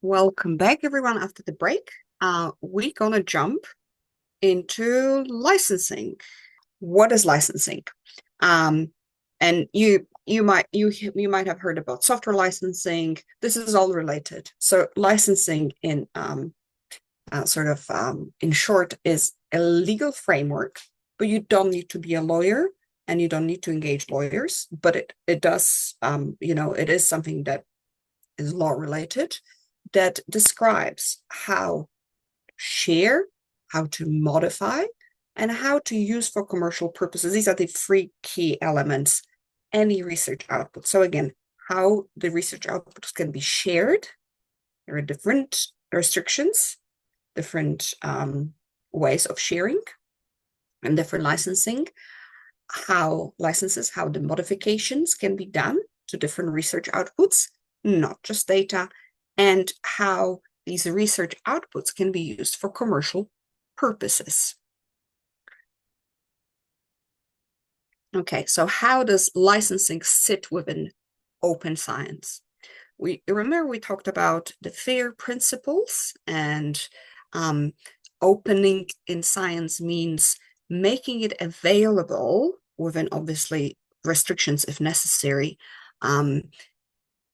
Welcome back, everyone, after the break. We're gonna jump into licensing. What is licensing? Um, and you might have heard about software licensing. This is all related. So licensing in in short is a legal framework, but you don't need to be a lawyer and you don't need to engage lawyers. But it does it is something that is law related that describes how share, how to modify, and how to use for commercial purposes. These are the three key elements any research output. So again, how the research outputs can be shared. There are different restrictions, different ways of sharing, and different licensing. How the modifications can be done to different research outputs, not just data, and how these research outputs can be used for commercial purposes. Okay, so how does licensing sit within open science? We remember we talked about the FAIR principles, and opening in science means making it available within obviously restrictions if necessary,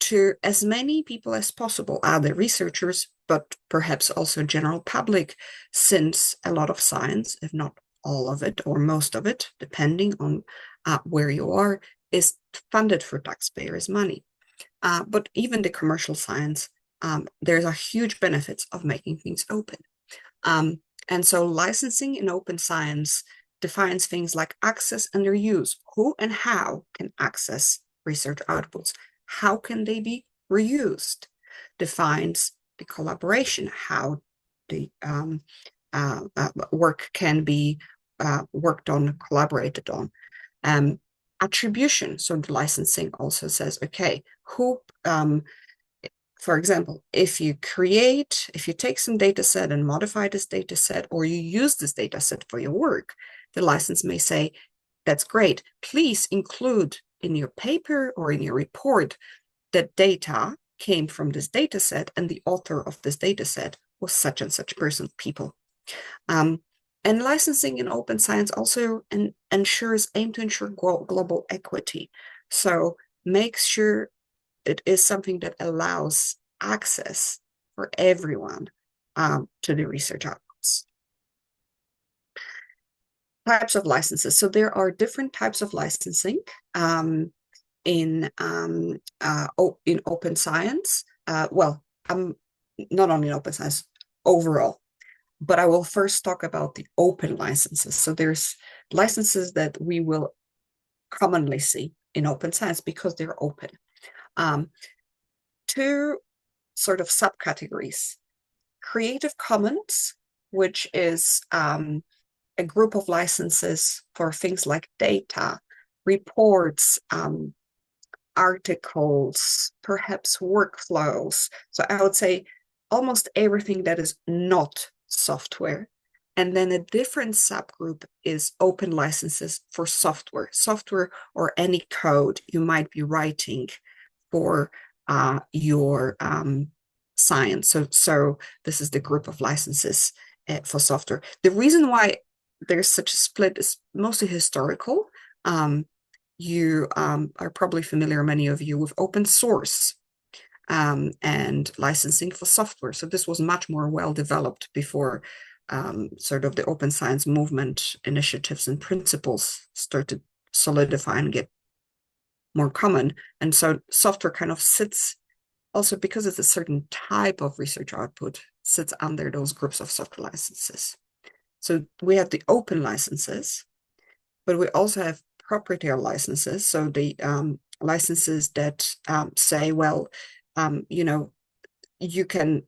to as many people as possible, other researchers, but perhaps also general public, since a lot of science, if not all of it or most of it, depending on where you are, is funded for taxpayers' money. But even the commercial science, there's a huge benefits of making things open. And so licensing in open science defines things like access and their use. Who and how can access research outputs? How can they be reused? Defines the collaboration, how the work can be worked on, collaborated on. Attribution. So the licensing also says, okay, who, for example, if you take some data set and modify this data set, or you use this data set for your work, the license may say, that's great. Please include in your paper or in your report that data came from this data set and the author of this data set was such and such person, people. And licensing in open science also aim to ensure global equity. So makes sure it is something that allows access for everyone to the research outputs. Types of licenses. So there are different types of licensing in open science. Not only in open science, overall. But I will first talk about the open licenses. So there's licenses that we will commonly see in open science because they're open. Two sort of subcategories. Creative Commons, which is a group of licenses for things like data, reports, articles, perhaps workflows. So I would say almost everything that is not software. And then a different subgroup is open licenses for software or any code you might be writing for your science. So this is the group of licenses for software. The reason why there's such a split is mostly historical. You are probably familiar, many of you, with open source and licensing for software. So this was much more well developed before sort of the open science movement initiatives and principles started solidify and get more common. And so software kind of sits, also because it's a certain type of research output, sits under those groups of software licenses. So we have the open licenses, but we also have proprietary licenses. So the licenses that say, well, you can,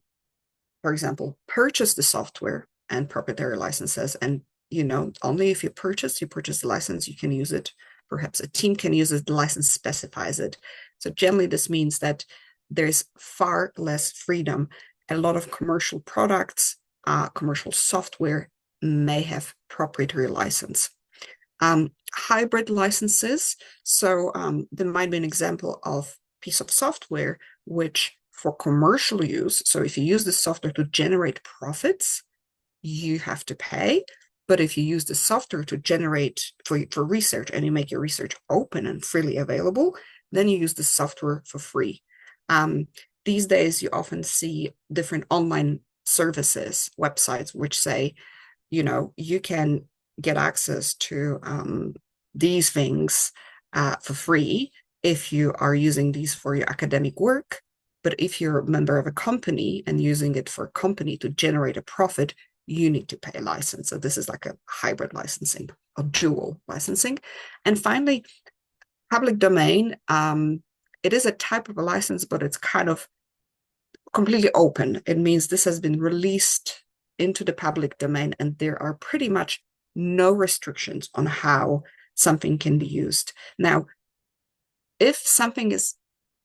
for example, purchase the software and proprietary licenses. And, only if you purchase the license, you can use it. Perhaps a team can use it, the license specifies it. So generally, this means that there's far less freedom. A lot of commercial products, commercial software may have proprietary license. Hybrid licenses. So there might be an example of piece of software which for commercial use. So if you use the software to generate profits, you have to pay. But if you use the software to generate for research and you make your research open and freely available, then you use the software for free. These days, you often see different online services, websites, which say, you can get access to these things for free if you are using these for your academic work. But if you're a member of a company and using it for a company to generate a profit, you need to pay a license. So this is like a hybrid licensing or dual licensing. And finally, public domain. It is a type of a license, but it's kind of completely open. It means this has been released into the public domain, and there are pretty much no restrictions on how something can be used. Now, if something is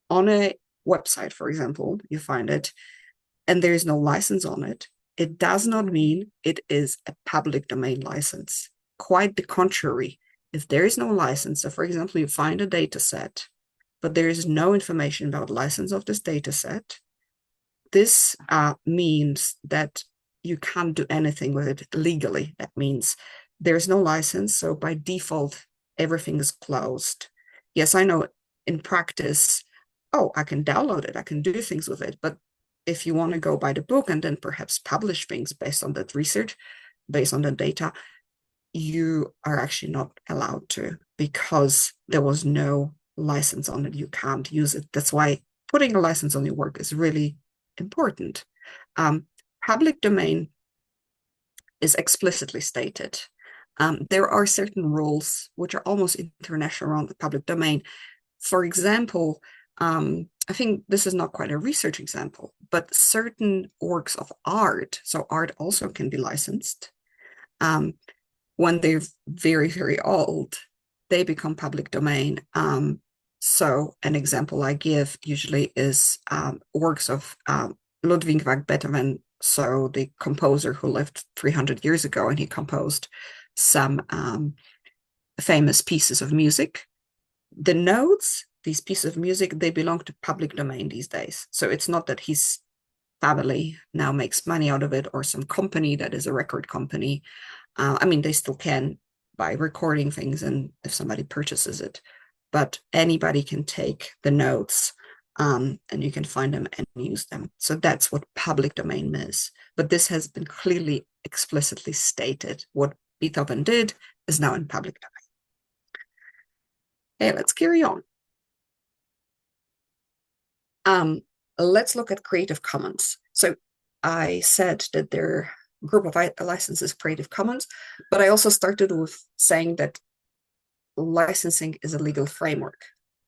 on a website, for example, you find it, and there is no license on it, it does not mean it is a public domain license. Quite the contrary. If there is no license, so for example, you find a data set, but there is no information about license of this data set, this means that you can't do anything with it legally. That means there's no license, so by default, everything is closed. Yes, I know in practice, I can download it, I can do things with it, but if you want to go by the book and then perhaps publish things based on that research, based on the data, you are actually not allowed to because there was no license on it. You can't use it. That's why putting a license on your work is really important. Public domain is explicitly stated. There are certain rules which are almost international around the public domain. For example, I think this is not quite a research example, but certain works of art, so art also can be licensed. When they're very, very old, they become public domain. So an example I give usually is works of Ludwig van Beethoven, so the composer who lived 300 years ago, and he composed some famous pieces of music. The notes, these pieces of music, they belong to public domain these days. So it's not that his family now makes money out of it or some company that is a record company. I mean, they still can by recording things and if somebody purchases it, but anybody can take the notes and you can find them and use them. So that's what public domain is. But this has been clearly, explicitly stated. What Beethoven did is now in public domain. Okay, let's carry on. Let's look at Creative Commons. So I said that their group of licenses Creative Commons, but I also started with saying that licensing is a legal framework.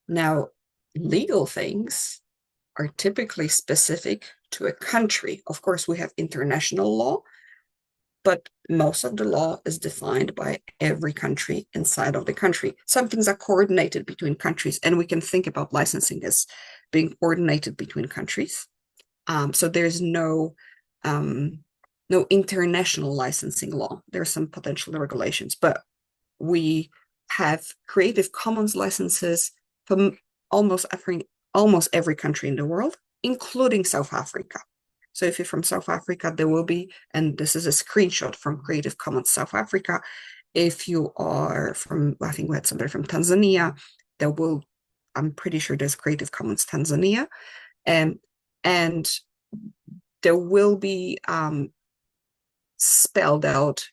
Now, legal things are typically specific to a country. Of course, we have international law, but most of the law is defined by every country inside of the country. Some things are coordinated between countries, and we can think about licensing as being coordinated between countries. So there's no international licensing law. There are some potential regulations, but we have Creative Commons licenses from almost every country in the world, including South Africa. So if you're from South Africa, there will be, and this is a screenshot from Creative Commons South Africa. If you are from, I think we had somebody from Tanzania, I'm pretty sure there's Creative Commons Tanzania. And there will be spelled out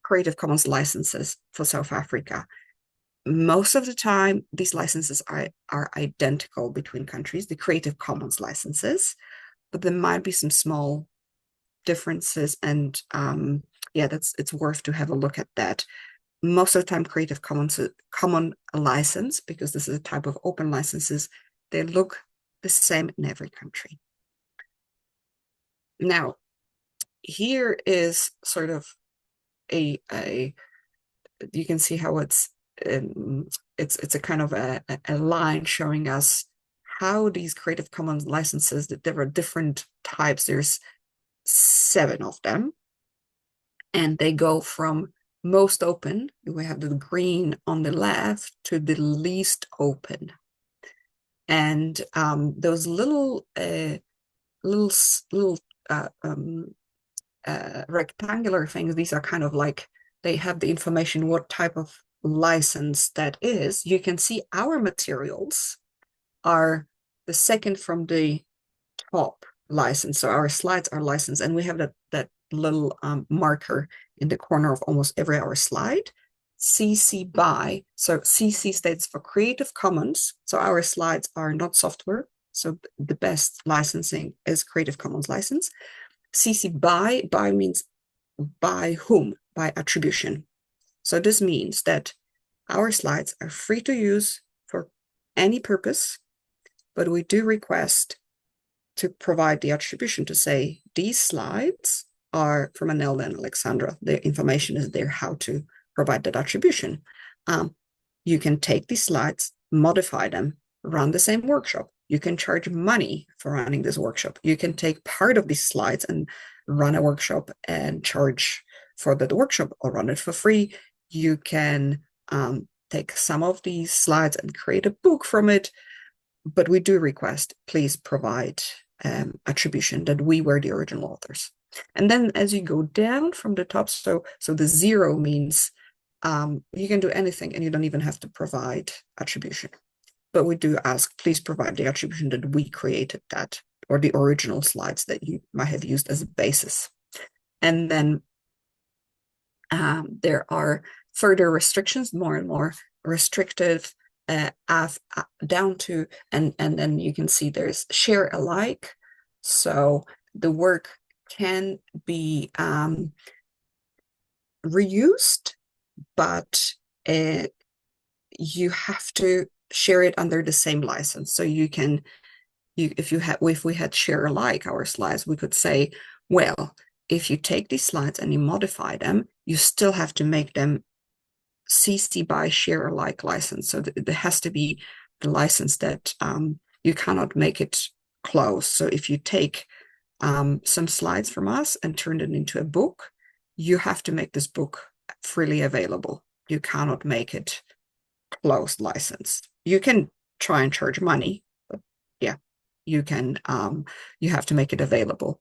Creative Commons licenses for South Africa. Most of the time, these licenses are identical between countries, the Creative Commons licenses, but there might be some small differences, and it's worth to have a look at that. Most of the time, Creative Commons is a common license because this is a type of open licenses. They look the same in every country. Now, here is sort of you can see how it's a kind of a line showing us how these Creative Commons licenses, that there are different types. There's 7 of them, and they go from most open, we have the green on the left, to the least open. And those little little little uh, um, rectangular things, these are kind of like, they have the information what type of license that is. You can see our materials are the second from the top license. So our slides are licensed, and we have that little marker in the corner of almost every our slide. CC BY. So CC stands for Creative Commons. So our slides are not software. So the best licensing is Creative Commons license. CC BY means by whom? By attribution. So this means that our slides are free to use for any purpose, but we do request to provide the attribution to say these slides are from Anelda and Alexandra. The information is there how to provide that attribution. You can take these slides, modify them, run the same workshop. You can charge money for running this workshop. You can take part of these slides and run a workshop and charge for the workshop, or run it for free. You can take some of these slides and create a book from it. But we do request, please provide attribution that we were the original authors. And then as you go down from the top, so the 0 means you can do anything and you don't even have to provide attribution. But we do ask, please provide the attribution that we created that, or the original slides that you might have used as a basis. And then there are further restrictions, more and more restrictive, down to, and then you can see there's share alike. So the work can be reused, but you have to share it under the same license. So you can, if we had share alike our slides, we could say, well, if you take these slides and you modify them, you still have to make them CC BY share alike license. So there has to be the license that you cannot make it close. So if you take some slides from us and turn it into a book, you have to make this book freely available. You cannot make it closed licensed. You can try and charge money, but yeah, you can, you have to make it available.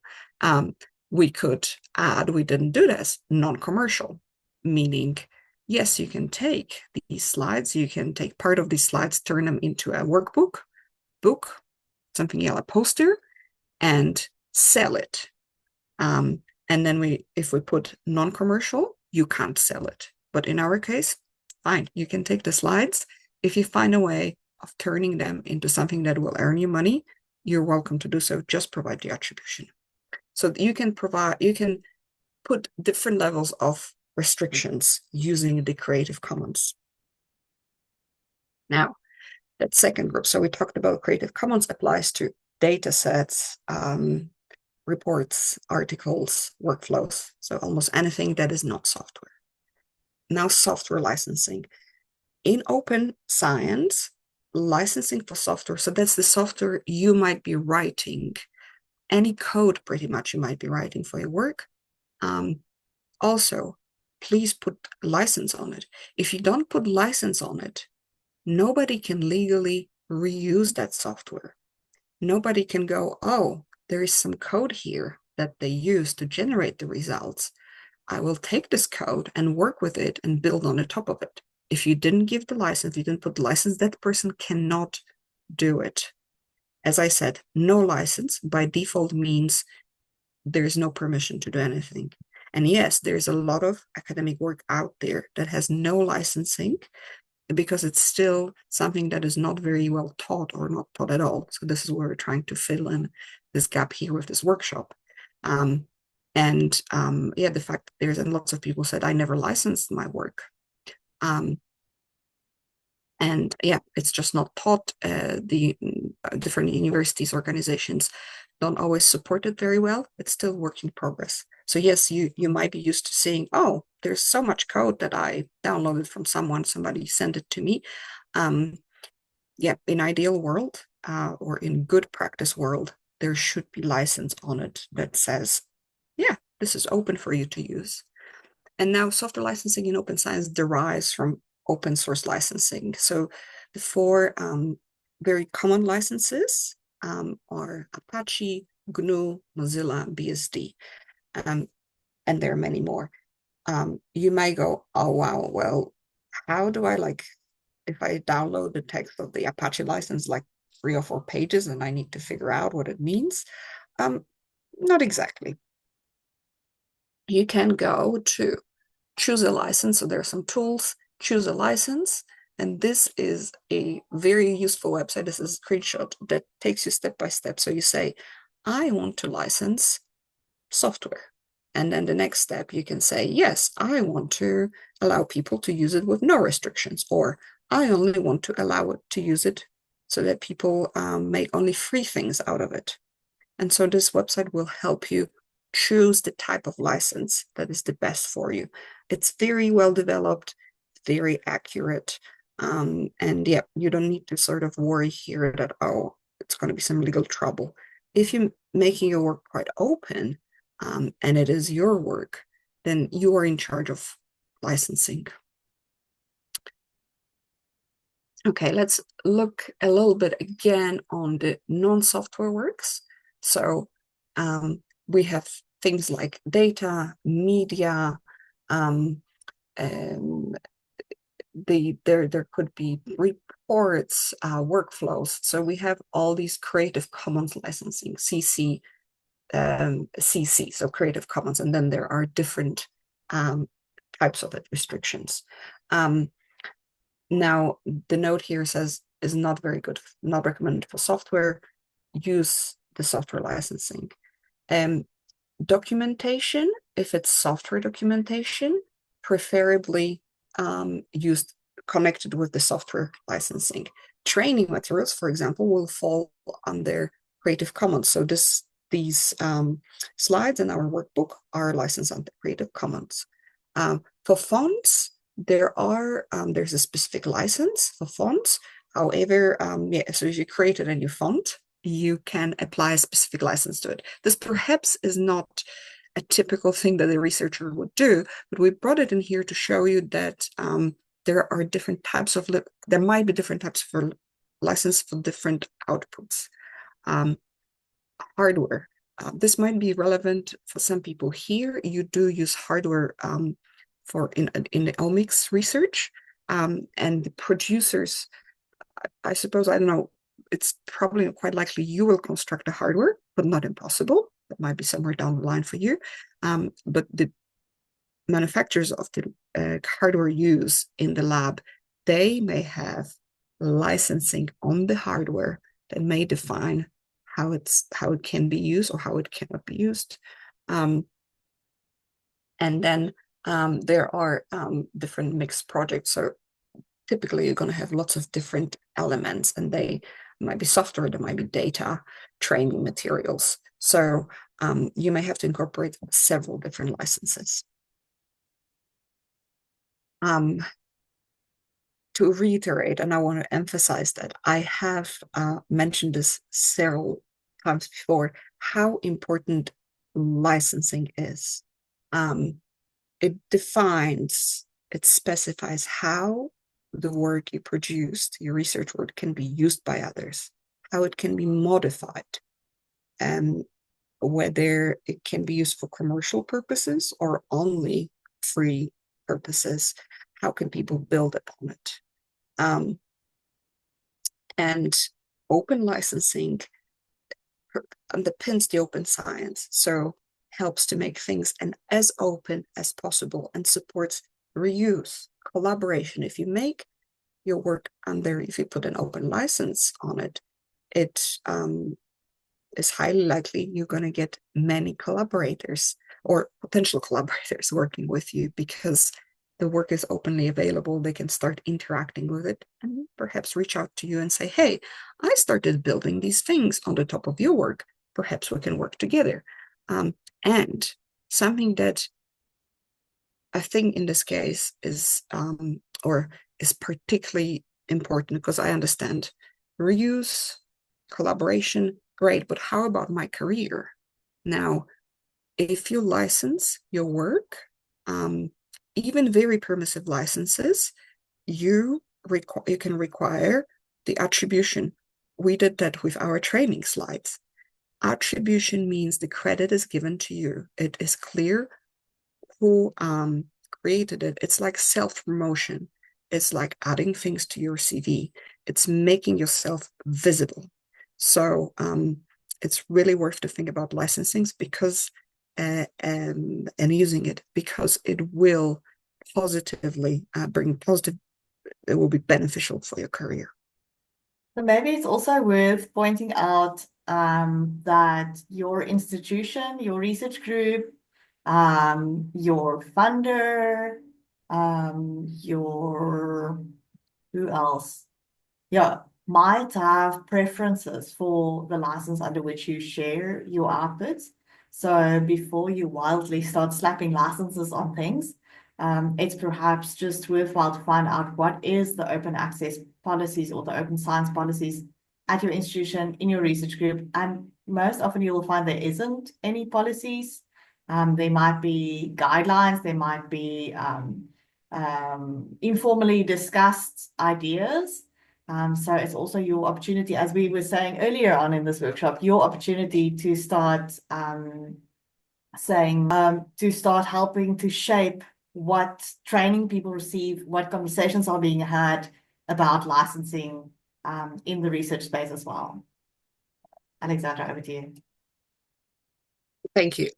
We could add, we didn't do this, non-commercial, meaning, yes, you can take these slides, you can take part of these slides, turn them into a workbook, book, something else, a poster, and sell it. And then if we put non-commercial, you can't sell it. But in our case, fine, you can take the slides. If you find a way of turning them into something that will earn you money, you're welcome to do so. Just provide the attribution. So you can put different levels of restrictions using the Creative Commons. Now, that second group, so we talked about Creative Commons applies to data sets, reports, articles, workflows, so almost anything that is not software. Now, software licensing. In open science, licensing for software, so that's the software you might be writing, any code pretty much you might be writing for your work. Also, please put license on it. If you don't put license on it, nobody can legally reuse that software. Nobody can go, oh, there is some code here that they use to generate the results. I will take this code and work with it and build on the top of it. If you didn't give the license, you didn't put the license, that person cannot do it. As I said, no license by default means there's no permission to do anything. And yes, there's a lot of academic work out there that has no licensing because it's still something that is not very well taught or not taught at all. So this is where we're trying to fill in this gap here with this workshop. Yeah, the fact that there's, and lots of people said, I never licensed my work. And yeah, it's just not taught. The different universities, organizations don't always support it very well. It's still work in progress. So yes, you might be used to seeing, oh, there's so much code that I downloaded from someone, somebody sent it to me. Yeah, in ideal world or in good practice world, there should be license on it that says, yeah, this is open for you to use. And now software licensing in open science derives from open source licensing. So the four very common licenses are Apache, GNU, Mozilla, BSD, and there are many more. You may go, oh, wow, well, how do I if I download the text of the Apache license, like 3 or 4 pages, and I need to figure out what it means? Not exactly. You can go to choose a license. So there are some tools, choose a license. And this is a very useful website. This is a screenshot that takes you step by step. So you say, I want to license software. And then the next step, you can say, yes, I want to allow people to use it with no restrictions, or I only want to allow it to use it so that people make only free things out of it. And so this website will help you choose the type of license that is the best for you. It's very well developed, very accurate. And yeah, you don't need to sort of worry here that, oh, it's going to be some legal trouble. If you're making your work quite open, and it is your work, then you are in charge of licensing. Okay, let's look a little bit again on the non-software works. So we have things like data, media, there could be reports, workflows. So we have all these Creative Commons licensing, CC, so Creative Commons, and then there are different types of restrictions. Now, the note here says is not very good, not recommended for software. Use the software licensing. Documentation, if it's software documentation, preferably used connected with the software licensing. Training materials, for example, will fall under Creative Commons. So these slides in our workbook are licensed under Creative Commons. For fonts, there's a specific license for fonts. However, yeah, so if you created a new font, you can apply a specific license to it. This perhaps is not a typical thing that a researcher would do, but we brought it in here to show you that there are different types of, there might be different types of license for different outputs. Hardware. This might be relevant for some people here. You do use hardware for in the omics research, and the producers, I suppose, I don't know, it's probably quite likely you will construct the hardware, but not impossible. That might be somewhere down the line for you. But the manufacturers of the hardware used in the lab, they may have licensing on the hardware that may define how it can be used or how it cannot be used. And then there are different mixed projects. So typically you're going to have lots of different elements, and they might be software, there might be data, training materials. So you may have to incorporate several different licenses. To reiterate, and I want to emphasize that I have mentioned this several times before, how important licensing is. It defines, it specifies how the work you produced, your research work, can be used by others, how it can be modified, and whether it can be used for commercial purposes or only free purposes. How can people build upon it? And open licensing underpins the open science, so helps to make things as open as possible and supports reuse, collaboration. If you make your work if you put an open license on it, it is highly likely you're going to get many collaborators or potential collaborators working with you, because the work is openly available. They can start interacting with it and perhaps reach out to you and say, hey, I started building these things on the top of your work. Perhaps we can work together. And something that I think in this case is particularly important, because I understand reuse, collaboration, great, but how about my career? Now, if you license your work, even very permissive licenses, you can require the attribution we did that with our training slides. Attribution means the credit is given to you. It is clear who created it. It's like self-promotion. It's like adding things to your CV. It's making yourself visible. So it's really worth to think about licensing because and using it because it will positively bring positive. It will be beneficial for your career. So maybe it's also worth pointing out that your institution, your research group, your funder, your who else? Yeah, might have preferences for the license under which you share your outputs. So before you wildly start slapping licenses on things, it's perhaps just worthwhile to find out what is the open access policies or the open science policies at your institution, in your research group. And most often you will find there isn't any policies. There might be guidelines, there might be informally discussed ideas. So it's also your opportunity, as we were saying earlier on in this workshop, your opportunity to start to start helping to shape what training people receive, what conversations are being had about licensing in the research space as well. Alexandra, over to you. Thank you.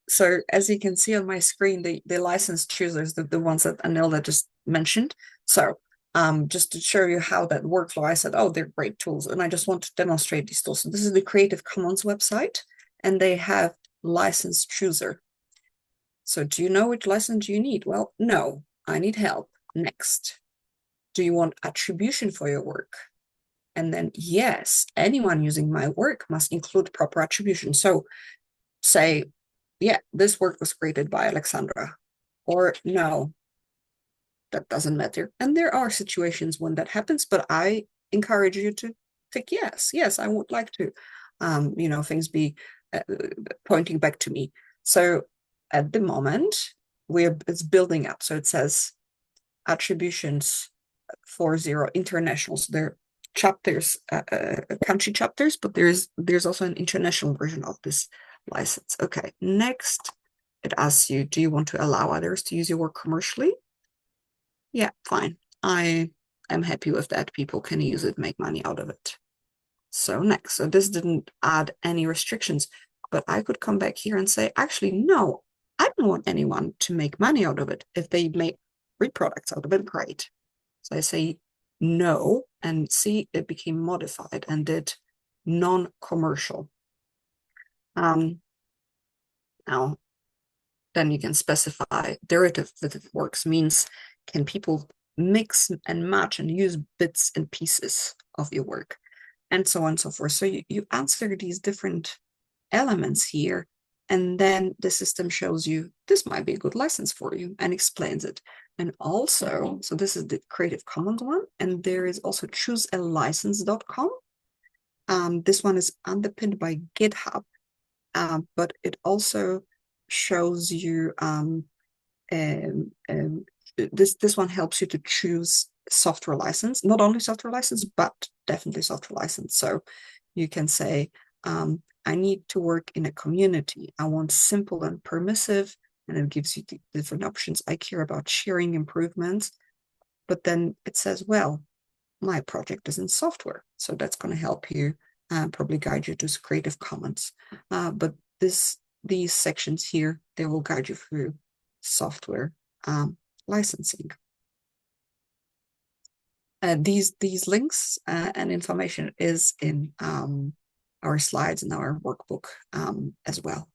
So as you can see on my screen, the license choosers, the ones that Anilda just mentioned. So just to show you how that workflow, I said, oh, they're great tools. And I just want to demonstrate these tools. So this is the Creative Commons website, and they have license chooser. So do you know which license you need? Well, no, I need help. Next. Do you want attribution for your work? And then, yes, anyone using my work must include proper attribution. So say, yeah, this work was created by Alexandra, or no, that doesn't matter. And there are situations when that happens, but I encourage you to think, yes, I would like to, things be pointing back to me. So at the moment, it's building up. So it says attributions 40 internationals. They're chapters, country chapters, but there's also an international version of this license. Okay, next, it asks you, do you want to allow others to use your work commercially? Yeah, fine. I am happy with that. People can use it, make money out of it. So next, so this didn't add any restrictions, but I could come back here and say, actually, no, I don't want anyone to make money out of it. If they make great products out of it, great. So I say no, and see, it became modified and did non-commercial. Now, then you can specify derivative works means can people mix and match and use bits and pieces of your work, and so on and so forth. So you answer these different elements here, and then the system shows you this might be a good license for you and explains it. And also, so this is the Creative Commons one, and there is also choosealicense.com. This one is underpinned by GitHub, but it also shows you this one helps you to choose software license, not only software license, but definitely software license. So you can say, I need to work in a community. I want simple and permissive, and it gives you the different options. I care about sharing improvements, but then it says, well, my project is in software. So that's going to help you, probably guide you to Creative Commons. But these sections here, they will guide you through software licensing. These links and information is in our slides and our workbook as well.